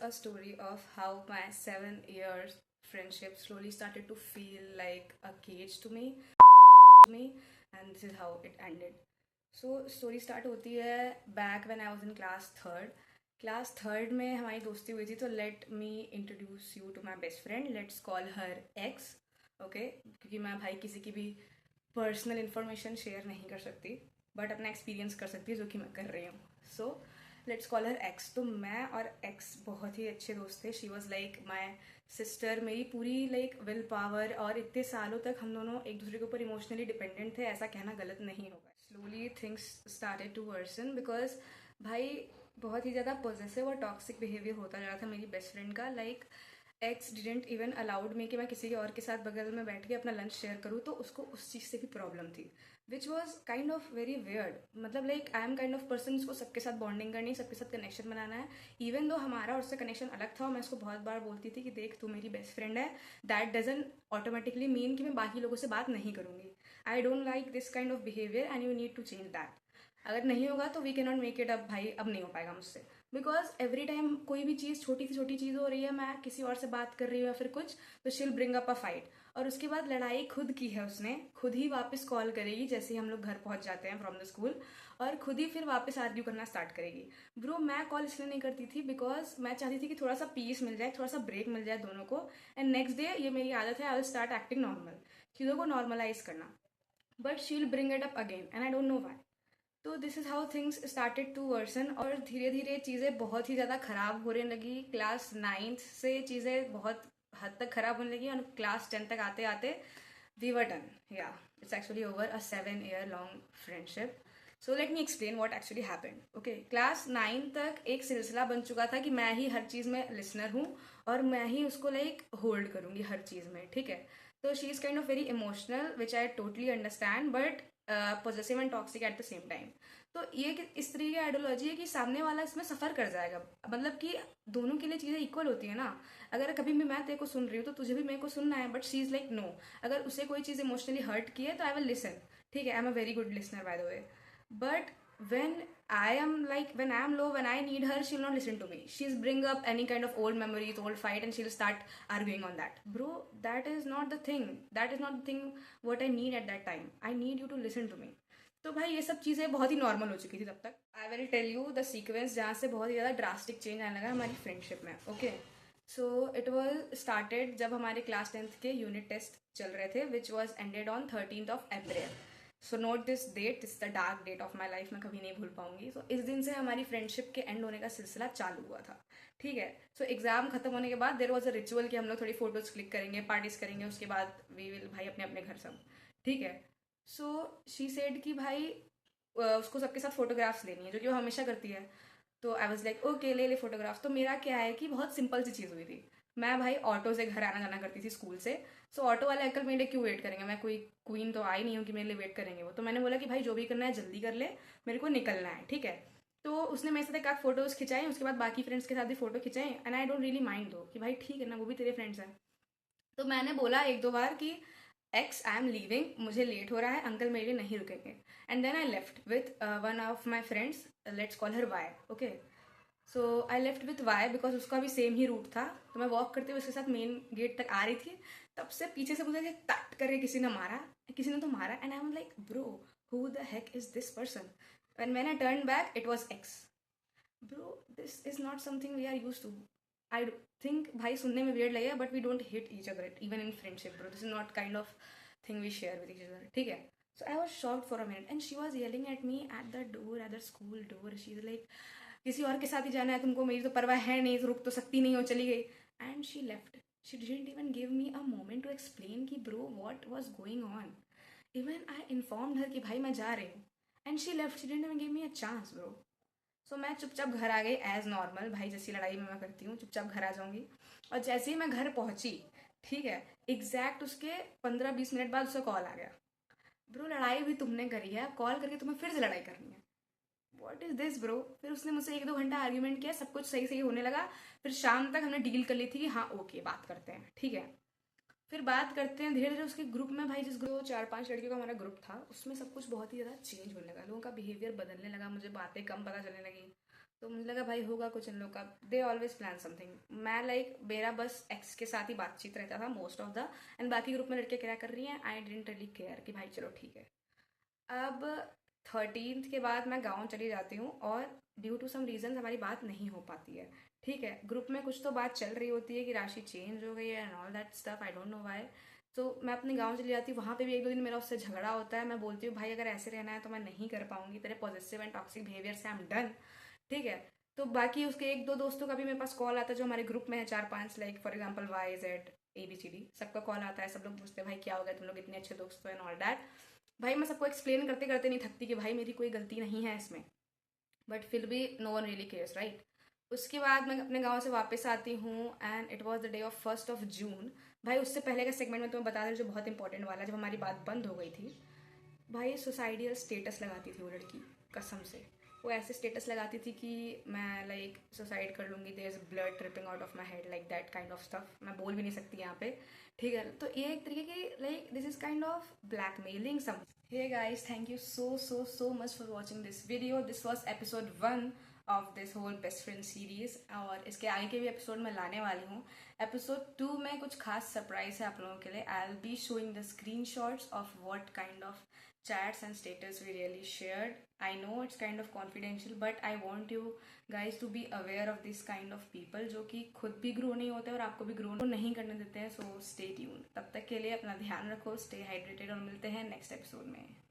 a story of how my 7 years friendship slowly started to feel like a cage to me, and this is how it ended. So story start होती है back when I was in class third में हमारी दोस्ती हुई थी. तो let me introduce you to my best friend. Let's call her X. Okay, क्योंकि मैं भाई किसी की भी पर्सनल इन्फॉर्मेशन शेयर नहीं कर सकती बट अपना एक्सपीरियंस कर सकती है, जो कि मैं कर रही हूँ. So let's call her x. तो मैं और एक्स बहुत ही अच्छे दोस्त थे. She was like my sister, मेरी पूरी लाइक विल पावर. और इतने सालों तक हम दोनों एक दूसरे के ऊपर इमोशनली डिपेंडेंट थे. ऐसा कहना गलत नहीं होगा. Slowly things started to worsen because भाई बहुत ही ज़्यादा पॉजिटिव और टॉक्सिक बिहेवियर होता जा रहा था मेरी बेस्ट फ्रेंड का. Like x didn't even allowed me कि मैं किसी के और के साथ बगल में बैठ के अपना लंच शेयर करूँ. तो उसको उस चीज़ से भी प्रॉब्लम थी, which was kind of very weird. मतलब like I am kind of person जिसको सबके साथ बॉन्डिंग करनी है, सबके साथ कनेक्शन बनाना है. इवन दो हमारा उससे कनेक्शन अलग था और मैं उसको बहुत बार बोलती थी कि देख तू मेरी बेस्ट फ्रेंड है, दैट डजन ऑटोमेटिकली मीन कि मैं बाकी लोगों से बात नहीं करूँगी. I don't like this kind of behaviour and you need to change that. अगर नहीं होगा तो we can not make it up. भाई अब नहीं हो पाएगा मुझसे. बिकॉज एवरी टाइम कोई भी चीज़ छोटी से छोटी चीज़ हो रही है, मैं किसी और से बात कर रही हूँ या फिर कुछ, तो शील ब्रिंग अप अ फाइट. और उसके बाद लड़ाई खुद की है उसने, खुद ही वापस कॉल करेगी जैसे ही हम लोग घर पहुंच जाते हैं फ्रॉम द स्कूल, और खुद ही फिर वापस आर्ग्यू करना स्टार्ट करेगी. ब्रो मैं कॉल इसलिए नहीं करती थी बिकॉज मैं चाहती थी कि थोड़ा सा पीस मिल जाए, थोड़ा सा ब्रेक मिल जाए दोनों को. एंड नेक्स्ट डे, ये मेरी आदत है, I will start acting normal, चीज़ों को नॉर्मलाइज करना. But she will bring it up again and I don't know why. तो this is how things started to worsen. और धीरे धीरे चीज़ें बहुत ही ज़्यादा ख़राब होने लगी. क्लास 9th से चीज़ें बहुत हद तक ख़राब होने लगी और क्लास 10 तक आते आते वी वर डन. या it's actually over a 7 year long friendship. So let me explain what actually happened. Okay, class 9 तक एक सिलसिला बन चुका था कि मैं ही हर चीज़ में लिसनर हूँ और मैं ही उसको लाइक होल्ड करूँगी हर चीज़ में. ठीक है. तो she is kind of very emotional which I totally understand, but positive and toxic at the same time. तो ये इस तरीके की आइडियोलॉजी है कि सामने वाला इसमें सफ़र कर जाएगा. मतलब कि दोनों के लिए चीज़ें इक्वल होती है ना. अगर कभी भी मैं तेरे को सुन रही हूँ तो तुझे भी मेरे को सुनना है, but she is like no. अगर उसे कोई चीज़ इमोशनली हर्ट की है तो आई विल लिसन. ठीक है, I am a very good listener by the way. But when when I am low, when I need her, she'll not listen to me. She'll bring up any kind of old memories, old fight, and she'll start arguing on that. Bro, that is not the thing. That is not the thing what I need at that time. I need you to listen to me. तो भाई ये सब चीज़ें बहुत ही normal हो चुकी थी तब तक. I will tell you the sequence जहाँ से बहुत ही ज़्यादा ड्रास्टिक चेंज आने लगा हमारी फ्रेंडशिप में. Okay, so it was started जब हमारे क्लास 10th के यूनिट टेस्ट चल रहे थे, which was ended on 13th of April. So note this date, is the dark date of my life, मैं कभी नहीं भूल पाऊंगी. सो इस दिन से हमारी फ्रेंडशिप के एंड होने का सिलसिला चालू हुआ था. ठीक है. सो एग्जाम खत्म होने के बाद देर वॉज अ रिचुअल कि हम लोग थोड़ी फोटोज क्लिक करेंगे, पार्टीज करेंगे, उसके बाद वी विल भाई अपने अपने घर सब. ठीक है. सो शी सेड कि भाई उसको सबके साथ फोटोग्राफ्स लेनी है, जो कि वो हमेशा करती है. तो आई वॉज लाइक ओके, ले ले फोटोग्राफ. तो मेरा क्या है कि बहुत सिंपल सी चीज़ हुई थी. मैं भाई ऑटो से घर आना जाना करती थी स्कूल से. सो ऑटो वाले अंकल मेरे लिए क्यों वेट करेंगे, मैं कोई क्वीन तो आई नहीं हूँ कि मेरे लिए वेट करेंगे वो. तो मैंने बोला कि भाई जो भी करना है जल्दी कर ले, मेरे को निकलना है. ठीक है. तो उसने मेरे साथ एक आध फोटोज खिंचाई, उसके बाद बाकी फ्रेंड्स के साथ भी फोटो खिंचाई. And I don't really mind दो कि भाई ठीक है ना, वो भी तेरे फ्रेंड्स हैं. तो मैंने बोला एक दो बार कि एक्स आई एम लीविंग, मुझे लेट हो रहा है, अंकल मेरे लिए नहीं रुकेंगे. And then I left with one of my friends, let's call her Y. Okay. So I left with Y because उसका भी सेम ही रूट था. तो मैं वॉक करते हुए उसके साथ मेन गेट तक आ रही थी. तब से पीछे से मुझे तट करके किसी ने मारा, किसी ने तो मारा. And I am like bro, who the heck is this person. And when I turn back it was X. Bro this is not something we are use to. I think भाई सुनने में वियर्ड लगेगा, but we don't hit each other even in friendship. Bro this is not kind of thing we share with each other. ठीक है. So I was shocked for a minute and she was yelling at me at the door, at the school door. She is like किसी और के साथ ही जाना है तुमको, मेरी तो परवाह है नहीं, तो रुक तो सकती नहीं हो, चली गई. And she left. She didn't even give me a moment to explain कि bro what was going on. Even I informed her कि भाई मैं जा रही हूँ. And she left. She didn't even give me a chance bro. सो मैं चुपचाप घर आ गई एज नॉर्मल. भाई जैसी लड़ाई में मैं करती हूँ, चुपचाप घर आ जाऊंगी. और जैसे ही मैं घर पहुंची, ठीक है, एग्जैक्ट उसके 15-20 मिनट बाद उसका कॉल आ गया. ब्रो लड़ाई भी तुमने करी है, कॉल करके तुम्हें फिर से लड़ाई करनी है. What is this bro. फिर उसने मुझसे 1-2 घंटा आर्ग्यूमेंट किया, सब कुछ सही सही होने लगा. फिर शाम तक हमने डील कर ली थी कि हाँ ओके बात करते हैं. ठीक है. फिर बात करते हैं धीरे धीरे उसके ग्रुप में. भाई जिस ग्रुप 4-5 लड़कियों का हमारा ग्रुप था, उसमें सब कुछ बहुत ही ज़्यादा चेंज होने लगा. लोगों का बिहेवियर बदलने लगा, मुझे बातें कम पता चलने लगी. तो मुझे लगा भाई होगा कुछ इन लोग का, दे ऑलवेज प्लान समथिंग। मैं लाइक मेरा बस एक्स के साथ ही बातचीत रहता था मोस्ट ऑफ द, एंड बाकी ग्रुप में लड़के क्या कर रही हैं, आई डिडंट रियली केयर कि भाई चलो ठीक है। अब 13th के बाद मैं गाँव चली जाती हूँ और ड्यू टू सम रीजन हमारी बात नहीं हो पाती है। ठीक है, ग्रुप में कुछ तो बात चल रही होती है कि राशि चेंज हो गई है and all that stuff, I don't know why. तो मैं अपने गाँव चली जाती हूँ, वहाँ पे भी 1-2 दिन मेरा उससे झगड़ा होता है। मैं बोलती हूँ भाई अगर ऐसे रहना है तो मैं नहीं कर पाऊंगी, तेरे पॉजिटिव एंड टॉक्सिक बिहेवियर से आई एम डन। ठीक है। तो बाकी उसके 1-2 दोस्तों का भी मेरे पास कॉल आता है जो हमारे ग्रुप में है 4-5, like for example YZ ABCD, सबका कॉल आता है। सब लोग पूछते हैं भाई क्या हो गया, तुम लोग इतने अच्छे दोस्त हो एंड ऑल दैट। भाई मैं सबको एक्सप्लेन करते करते नहीं थकती कि भाई मेरी कोई गलती नहीं है इसमें, बट फिर भी no one really cares, right. उसके बाद मैं अपने गांव से वापस आती हूँ and it was the day of 1 June। भाई उससे पहले का सेगमेंट में तुम्हें बता दें जो बहुत इंपॉर्टेंट वाला, जब हमारी बात बंद हो गई थी, भाई सुसाइडियल स्टेटस लगाती थी वो लड़की, कसम से। वो ऐसे स्टेटस लगाती थी कि मैं लाइक सुसाइड कर लूँगी, there is blood dripping out of my head, like that kind of stuff. मैं बोल भी नहीं सकती यहाँ पे। ठीक है, तो ये एक तरीके की like this is kind of blackmailing some. Hey guys, thank you so much for watching this video. This was episode 1 of this whole best friend series, और इसके आगे के भी एपिसोड मैं लाने वाली हूँ। एपिसोड 2 में कुछ खास सरप्राइज है आप लोगों के लिए। I will be showing the screen shots of what kind of chats and status we really shared. I know it's kind of confidential, but I want you guys to be aware of this kind of people जो कि खुद भी grow नहीं होते और आपको भी grow नहीं करने देते हैं। So stay tuned. तब तक के लिए अपना ध्यान रखो, स्टे हाइड्रेटेड, और मिलते हैं नेक्स्ट एपिसोड में।